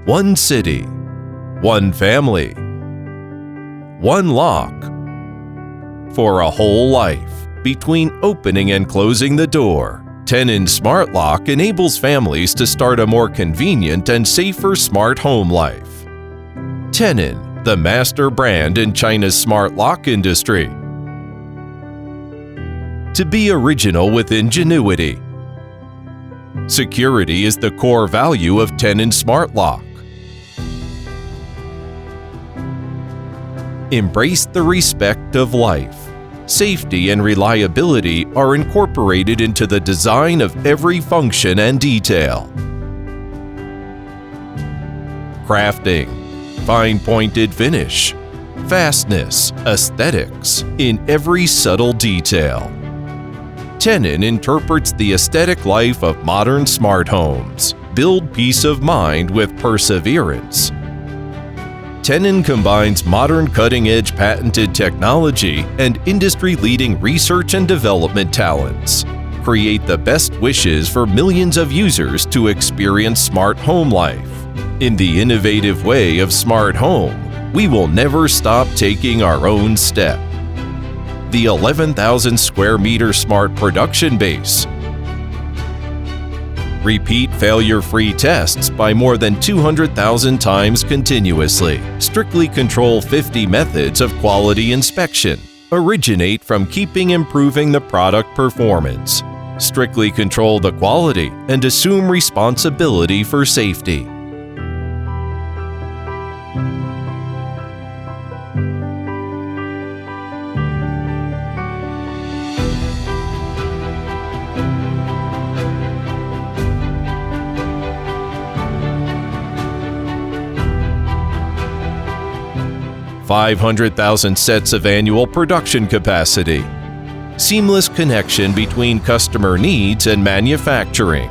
One city, one family, one lock. For a whole life, between opening and closing the door, Tenon Smart Lock enables families to start a more convenient and safer smart home life. Tenon, the master brand in China's smart lock industry. To be original with ingenuity. Security is the core value of Tenon Smart Lock. Embrace the respect of life. Safety and reliability are incorporated into the design of every function and detail. Crafting, fine-pointed finish, fastness, aesthetics in every subtle detail. Tenon interprets the aesthetic life of modern smart homes. Build peace of mind with perseverance. Tenon combines modern cutting-edge patented technology and industry-leading research and development talents. Create the best wishes for millions of users to experience smart home life. In the innovative way of smart home, we will never stop taking our own step. The 11,000 square meter smart production base. Repeat failure-free tests by more than 200,000 times continuously. Strictly control 50 methods of quality inspection. Originate from keeping improving the product performance. Strictly control the quality and assume responsibility for safety. $500,000 sets of annual production capacity. Seamless connection between customer needs and manufacturing.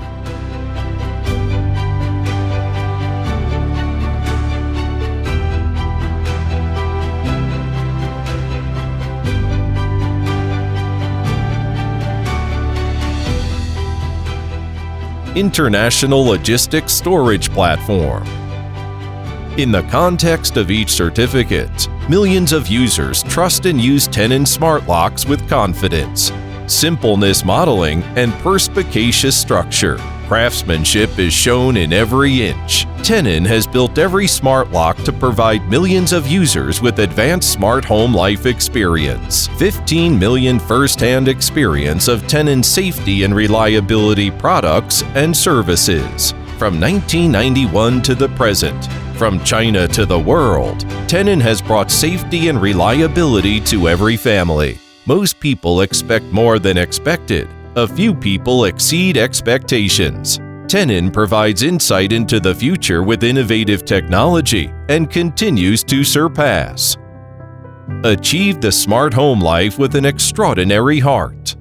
International logistics storage platform. In the context of each certificate, millions of users trust and use Tenon Smart Locks with confidence. Simpleness modeling and perspicacious structure. Craftsmanship is shown in every inch. Tenon has built every smart lock to provide millions of users with advanced smart home life experience. 15 million first-hand experience of Tenon's safety and reliability products and services. From 1991 to the present, from China to the world, Tenon has brought safety and reliability to every family. Most people expect more than expected. A few people exceed expectations. Tenon provides insight into the future with innovative technology and continues to surpass. Achieve the smart home life with an extraordinary heart.